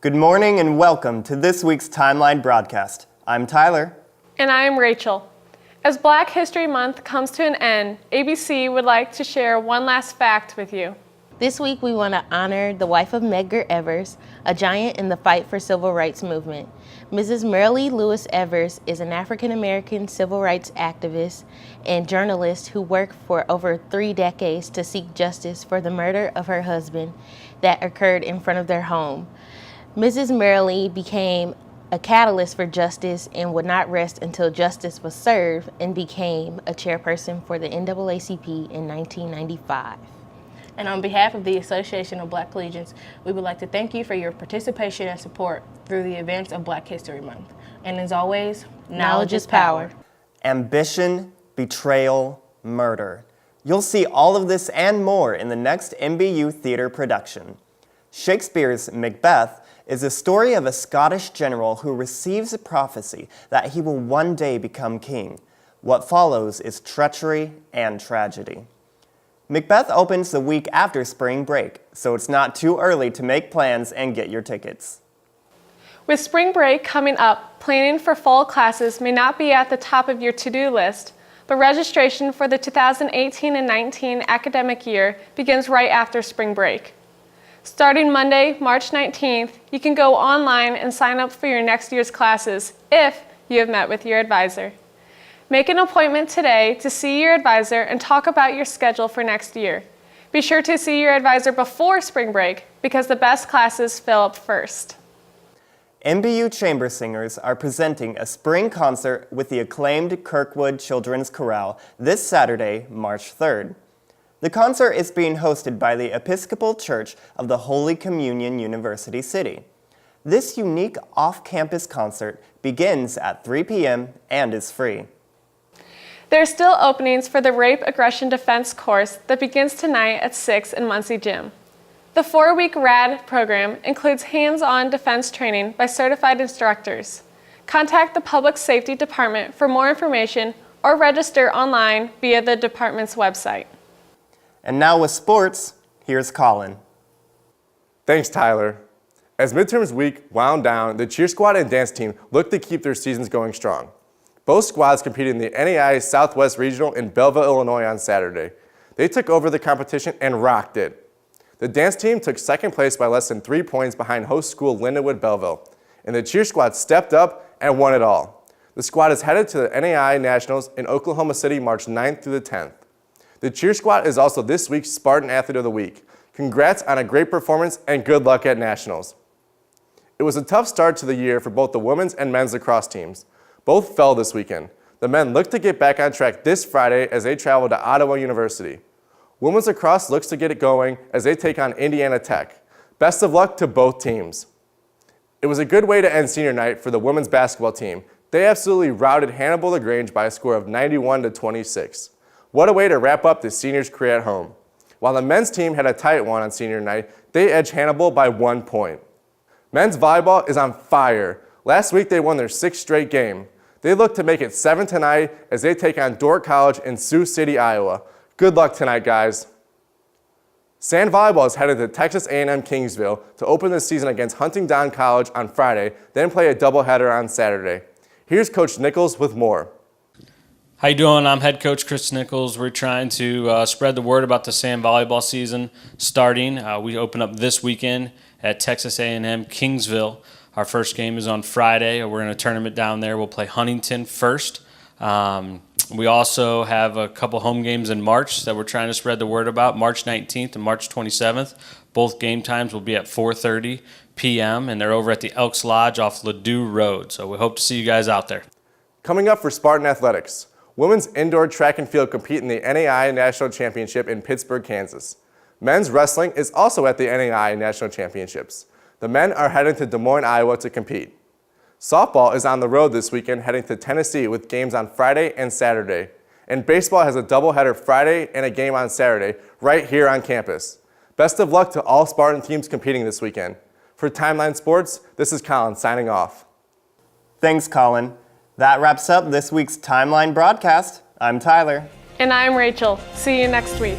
Good morning and welcome to this week's Timeline Broadcast. I'm Tyler. And I'm Rachel. As Black History Month comes to an end, ABC would like to share one last fact with you. This week we want to honor the wife of Medgar Evers, a giant in the fight for civil rights movement. Mrs. Marilee Lewis Evers is an African-American civil rights activist and journalist who worked for over 3 decades to seek justice for the murder of her husband that occurred in front of their home. Mrs. Marilee became a catalyst for justice and would not rest until justice was served and became a chairperson for the NAACP in 1995. And on behalf of the Association of Black Collegians, we would like to thank you for your participation and support through the events of Black History Month. And as always, knowledge is power. Ambition, betrayal, murder. You'll see all of this and more in the next MBU theater production. Shakespeare's Macbeth is a story of a Scottish general who receives a prophecy that he will one day become king. What follows is treachery and tragedy. Macbeth opens the week after spring break, so it's not too early to make plans and get your tickets. With spring break coming up, planning for fall classes may not be at the top of your to-do list, but registration for the 2018 and 19 academic year begins right after spring break. Starting Monday, March 19th, you can go online and sign up for your next year's classes if you have met with your advisor. Make an appointment today to see your advisor and talk about your schedule for next year. Be sure to see your advisor before spring break because the best classes fill up first. MBU Chamber Singers are presenting a spring concert with the acclaimed Kirkwood Children's Chorale this Saturday, March 3rd. The concert is being hosted by the Episcopal Church of the Holy Communion University City. This unique off-campus concert begins at 3 p.m. and is free. There are still openings for the Rape Aggression Defense course that begins tonight at 6 in Muncie Gym. The 4-week RAD program includes hands-on defense training by certified instructors. Contact the Public Safety Department for more information or register online via the department's website. And now with sports, here's Colin. Thanks, Tyler. As midterms week wound down, the cheer squad and dance team looked to keep their seasons going strong. Both squads competed in the NAIA Southwest Regional in Belleville, Illinois on Saturday. They took over the competition and rocked it. The dance team took second place by less than 3 points behind host school Lindenwood Belleville, and the cheer squad stepped up and won it all. The squad is headed to the NAIA Nationals in Oklahoma City March 9th through the 10th. The cheer squad is also this week's Spartan Athlete of the Week. Congrats on a great performance and good luck at Nationals. It was a tough start to the year for both the women's and men's lacrosse teams. Both fell this weekend. The men look to get back on track this Friday as they travel to Ottawa University. Women's lacrosse looks to get it going as they take on Indiana Tech. Best of luck to both teams. It was a good way to end senior night for the women's basketball team. They absolutely routed Hannibal LaGrange by a score of 91-26. What a way to wrap up the seniors' career at home. While the men's team had a tight one on senior night, they edged Hannibal by 1 point. Men's volleyball is on fire. Last week they won their 6th straight game. They look to make it 7 tonight as they take on Dordt College in Sioux City, Iowa. Good luck tonight, guys. Sand volleyball is headed to Texas A&M Kingsville to open the season against Huntingdon College on Friday, then play a doubleheader on Saturday. Here's Coach Nichols with more. How you doing? I'm head coach Chris Nichols. We're trying to spread the word about the sand volleyball season starting. We open up this weekend at Texas A&M Kingsville. Our first game is on Friday. We're in a tournament down there. We'll play Huntington first. We also have a couple home games in March that we're trying to spread the word about, March 19th and March 27th. Both game times will be at 4:30 p.m., and they're over at the Elks Lodge off Ladue Road. So we hope to see you guys out there. Coming up for Spartan Athletics, women's indoor track and field compete in the NAIA National Championship in Pittsburgh, Kansas. Men's wrestling is also at the NAIA National Championships. The men are heading to Des Moines, Iowa to compete. Softball is on the road this weekend heading to Tennessee with games on Friday and Saturday. And baseball has a doubleheader Friday and a game on Saturday right here on campus. Best of luck to all Spartan teams competing this weekend. For Timeline Sports, this is Colin signing off. Thanks, Colin. That wraps up this week's Timeline Broadcast. I'm Tyler. And I'm Rachel. See you next week.